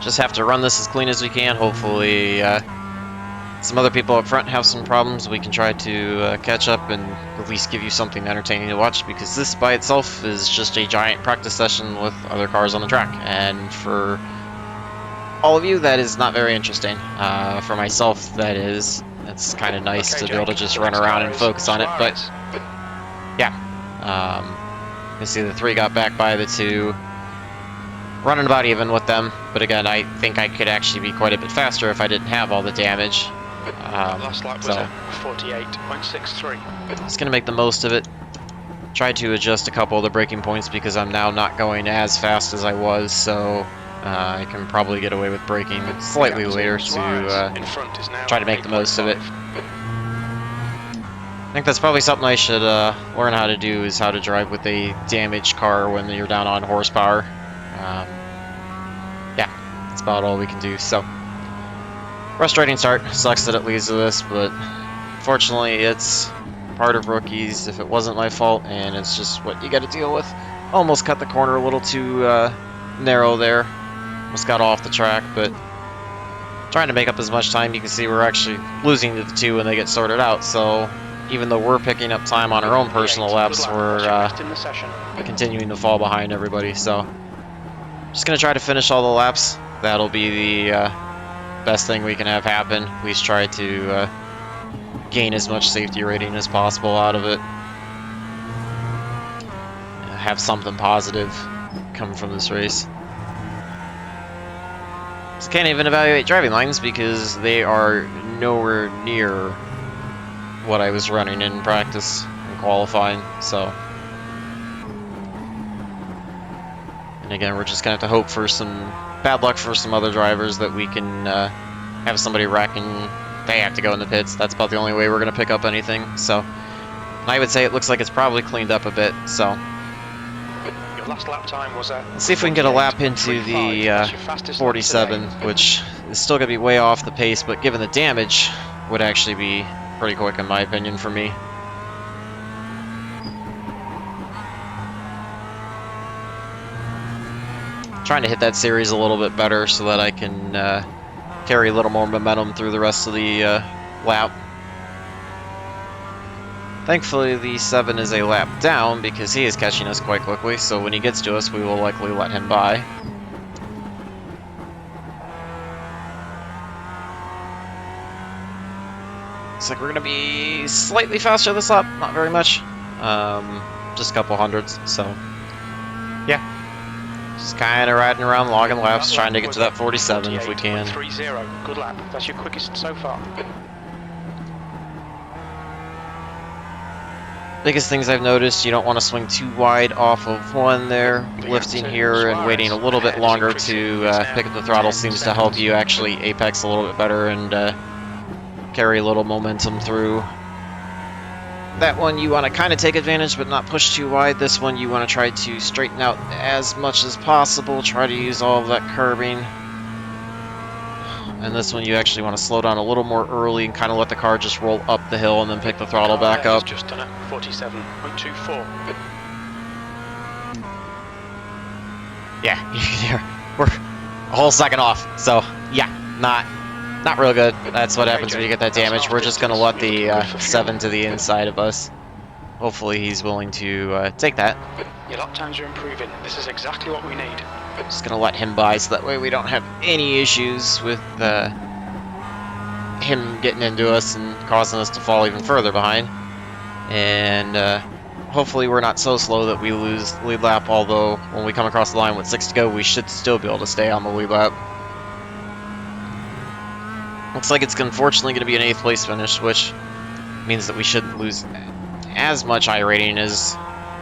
just have to run this as clean as we can. Hopefully, some other people up front have some problems. We can try to catch up and at least give you something entertaining to watch, because this by itself is just a giant practice session with other cars on the track. And for all of you, that is not very interesting. For myself, that is. It's kind of nice to be able to just run around and focus on it. But yeah, you see the 3 got back by the 2. Running about even with them, but again, I think I could actually be quite a bit faster if I didn't have all the damage. Last lap was So, at 48.63. just gonna make the most of it. Try to adjust a couple of the braking points because I'm now not going as fast as I was, so I can probably get away with braking slightly later to in front is now try to make the most of it. 8.5. I think that's probably something I should learn how to do, is how to drive with a damaged car when you're down on horsepower. Yeah, that's about all we can do. So, frustrating start. Sucks that it leads to this, but fortunately, it's part of rookies. If it wasn't my fault, and it's just what you got to deal with. Almost cut the corner a little too narrow there. Almost got off the track, but trying to make up as much time. You can see we're actually losing to the 2 when they get sorted out. So, even though we're picking up time on our own personal laps, we're continuing to fall behind everybody. So, just going to try to finish all the laps. That'll be the best thing we can have happen. At least try to gain as much safety rating as possible out of it. Have something positive come from this race. Just can't even evaluate driving lines because they are nowhere near what I was running in practice and qualifying. So, and again, we're just gonna have to hope for some bad luck for some other drivers that we can have somebody wrecking. They have to go in the pits. That's about the only way we're gonna pick up anything. So, I would say it looks like it's probably cleaned up a bit. So, Your last lap time was at let's see if we can get a lap into the 47, which is still gonna be way off the pace, but given the damage, would actually be pretty quick in my opinion for me. Trying to hit that series a little bit better so that I can carry a little more momentum through the rest of the lap. Thankfully, the 7 is a lap down because he is catching us quite quickly, so when he gets to us, we will likely let him by. Looks like we're going to be slightly faster this lap, not very much, just a couple hundreds, so yeah. Just kind of riding around, logging laps, trying to get to that 47 if we can. 30. Good lap. That's your quickest so far. Biggest things I've noticed, you don't want to swing too wide off of one there. Lifting here and waiting a little bit longer to pick up the throttle seems to help you actually apex a little bit better and carry a little momentum through. That one you want to kind of take advantage but not push too wide. This one you want to try to straighten out as much as possible. Try to use all of that curbing. And this one you actually want to slow down a little more early and kind of let the car just roll up the hill and then pick the throttle back up. Just done it. 47.24. Yeah, you can hear we're a whole second off. So yeah, not real good. That's what happens when you get that damage. We're just going to let the 7 to the inside of us. Hopefully he's willing to take that. Your lap times are improving. This is exactly what we need. Just going to let him by so that way we don't have any issues with him getting into us and causing us to fall even further behind. And hopefully we're not so slow that we lose lead lap, although when we come across the line with 6 to go, we should still be able to stay on the lead lap. Looks like it's unfortunately going to be an 8th place finish, which means that we shouldn't lose as much iRating as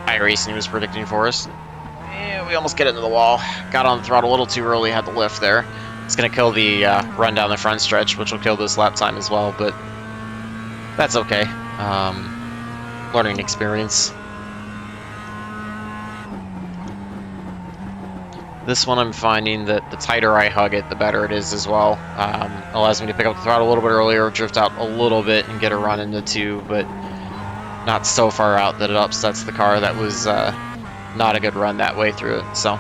iRacing was predicting for us. And we almost get into the wall. Got on the throttle a little too early, had the lift there. It's going to kill the run down the front stretch, which will kill this lap time as well, but that's okay. Learning experience. This one I'm finding that the tighter I hug it, the better it is as well. Allows me to pick up the throttle a little bit earlier, drift out a little bit, and get a run into 2, but not so far out that it upsets the car. That was not a good run that way through it. So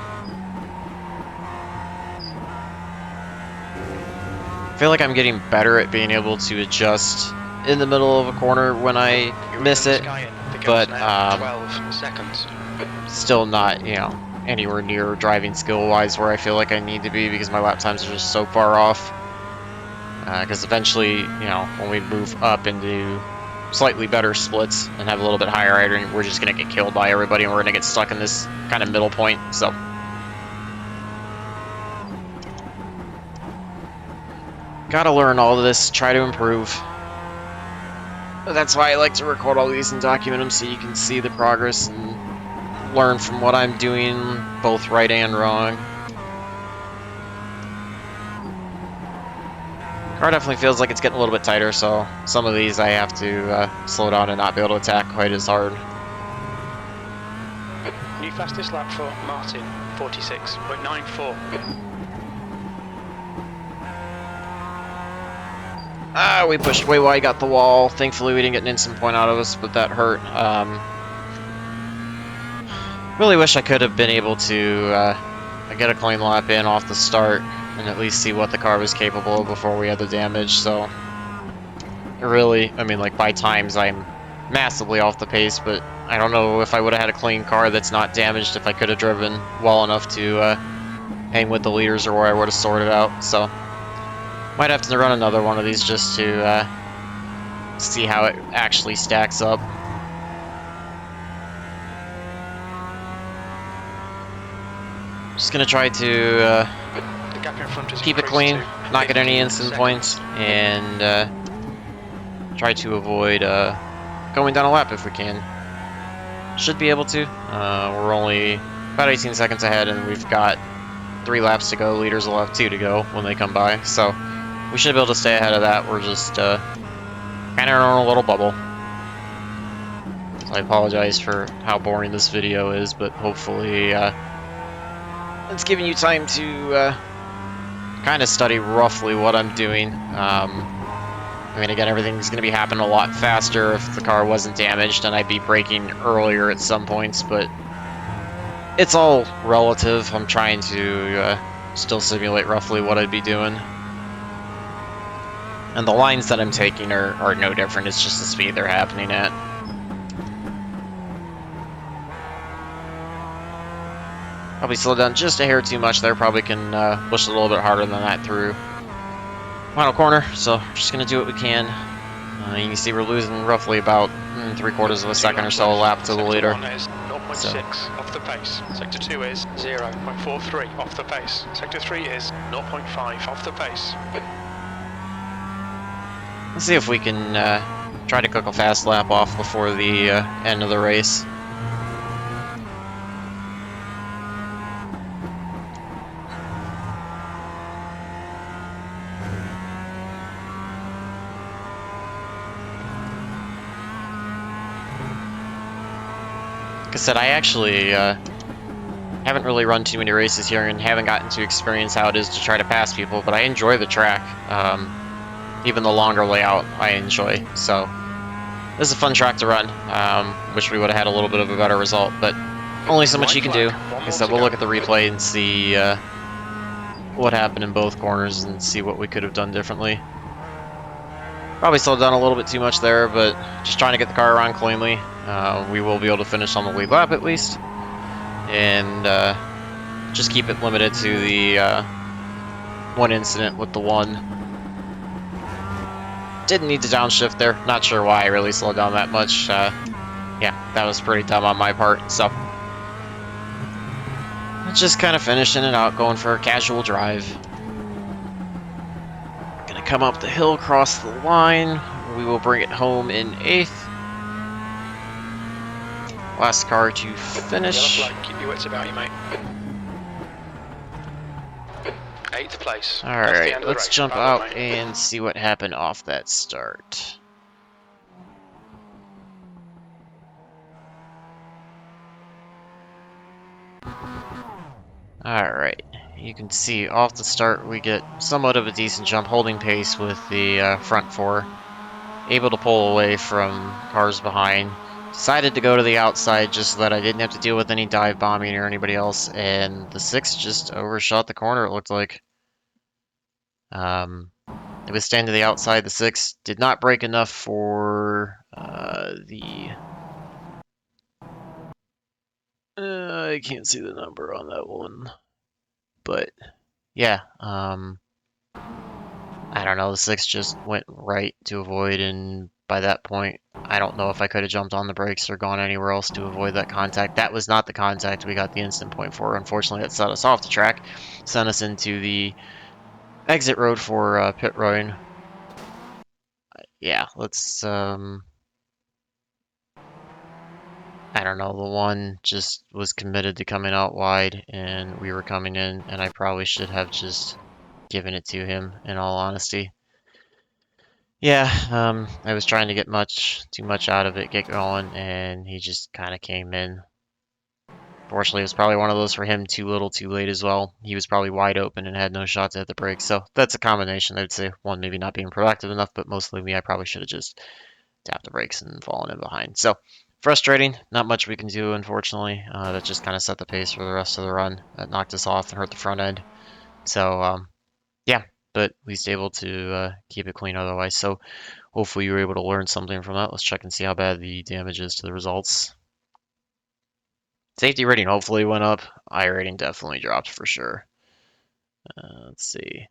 feel like I'm getting better at being able to adjust in the middle of a corner when I miss it, but 12 seconds. still not, you know, anywhere near driving skill-wise where I feel like I need to be because my lap times are just so far off. Because eventually, you know, when we move up into slightly better splits and have a little bit higher idling, we're just going to get killed by everybody and we're going to get stuck in this kind of middle point, so. Gotta learn all of this, try to improve. That's why I like to record all these and document them so you can see the progress and learn from what I'm doing, both right and wrong. Car definitely feels like it's getting a little bit tighter, so some of these I have to slow down and not be able to attack quite as hard. New fastest lap for Martin, 46.94. Ah, we pushed way wide, got the wall. Thankfully we didn't get an instant point out of us, but that hurt. Really wish I could have been able to get a clean lap in off the start and at least see what the car was capable of before we had the damage, so. Really, I mean, like, by times I'm massively off the pace, but I don't know if I would have had a clean car that's not damaged if I could have driven well enough to hang with the leaders or where I would have sorted out, so. Might have to run another one of these just to see how it actually stacks up. Just gonna try to keep it clean, not get any instant points, and try to avoid going down a lap if we can. Should be able to. We're only about 18 seconds ahead, and we've got 3 laps to go. Leaders will have 2 to go when they come by, so we should be able to stay ahead of that. We're just kind of in our own little bubble. So I apologize for how boring this video is, but hopefully it's giving you time to kind of study roughly what I'm doing. I mean, again, everything's going to be happening a lot faster if the car wasn't damaged, and I'd be braking earlier at some points, but it's all relative. I'm trying to still simulate roughly what I'd be doing. And the lines that I'm taking are no different, it's just the speed they're happening at. Probably slowed down just a hair too much there, probably can push a little bit harder than that through final corner, so we're just going to do what we can. You can see we're losing roughly about 3/4 of a second or so a lap to the leader. 0.6 off the pace. Sector 2 is 0.43 off the pace. Sector 3 is 0.5 off the pace. Let's see if we can try to cook a fast lap off before the end of the race. Like I said, I actually haven't really run too many races here and haven't gotten to experience how it is to try to pass people, but I enjoy the track. Even the longer layout I enjoy, so this is a fun track to run. Wish we would have had a little bit of a better result, but only so much you can do. Like I said, we'll look at the replay and see what happened in both corners and see what we could have done differently. Probably slowed down a little bit too much there, but just trying to get the car around cleanly. We will be able to finish on the lead lap at least, and just keep it limited to the one incident with the one. Didn't need to downshift there. Not sure why I really slowed down that much. Yeah, that was pretty dumb on my part, so. Just kind of finishing it out, going for a casual drive. Gonna come up the hill, cross the line. We will bring it home in 8th. Last car to finish. Keep your wits about you, mate. 8th place. Alright, let's jump out and see what happened off that start. Alright, you can see off the start we get somewhat of a decent jump, holding pace with the front 4. Able to pull away from cars behind. Decided to go to the outside just so that I didn't have to deal with any dive bombing or anybody else, and the 6 just overshot the corner, it looked like. It was staying to the outside. The 6 did not brake enough for I can't see the number on that one, but yeah, I don't know. The 6 just went right to avoid, and by that point, I don't know if I could have jumped on the brakes or gone anywhere else to avoid that contact. That was not the contact we got the instant point for. Unfortunately, that set us off the track, sent us into the exit road for pit road. Yeah, let's I don't know, the one just was committed to coming out wide and we were coming in, and I probably should have just given it to him, in all honesty. Yeah, I was trying to get too much out of it, get going, and he just kind of came in. Fortunately, it was probably one of those for him, too little, too late as well. He was probably wide open and had no shot to hit the brakes. So that's a combination. I'd say one, maybe not being productive enough, but mostly me. I probably should have just tapped the brakes and fallen in behind. So frustrating. Not much we can do, unfortunately. That just kind of set the pace for the rest of the run. That knocked us off and hurt the front end. So yeah, but at least able to keep it clean otherwise. So hopefully you were able to learn something from that. Let's check and see how bad the damage is to the results. Safety rating hopefully went up. I rating definitely dropped for sure. Let's see. You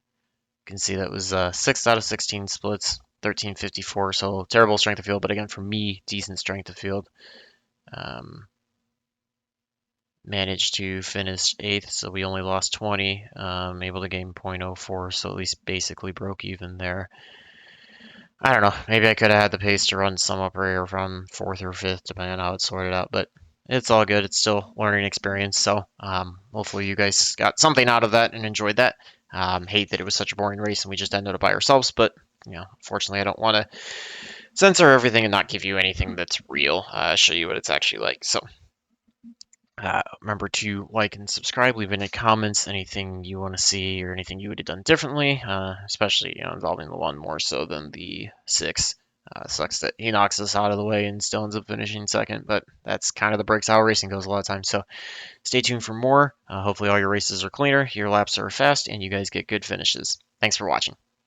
can see that was 6 out of 16 splits, 1354. So terrible strength of field, but again, for me, decent strength of field. Managed to finish 8th, so we only lost 20. Able to gain 0.04, so at least basically broke even there. I don't know. Maybe I could have had the pace to run some up here from 4th or 5th, depending on how it's sorted out. But it's all good. It's still learning experience. So hopefully you guys got something out of that and enjoyed that. Hate that it was such a boring race and we just ended up by ourselves. But unfortunately, I don't want to censor everything and not give you anything that's real. Show you what it's actually like. So remember to like and subscribe, leave any comments, anything you want to see or anything you would have done differently, especially involving the one more so than the 6. Sucks that he knocks us out of the way and still ends up finishing second, but that's kind of the breaks how racing goes a lot of times. So stay tuned for more. Hopefully all your races are cleaner, your laps are fast, and you guys get good finishes. Thanks for watching.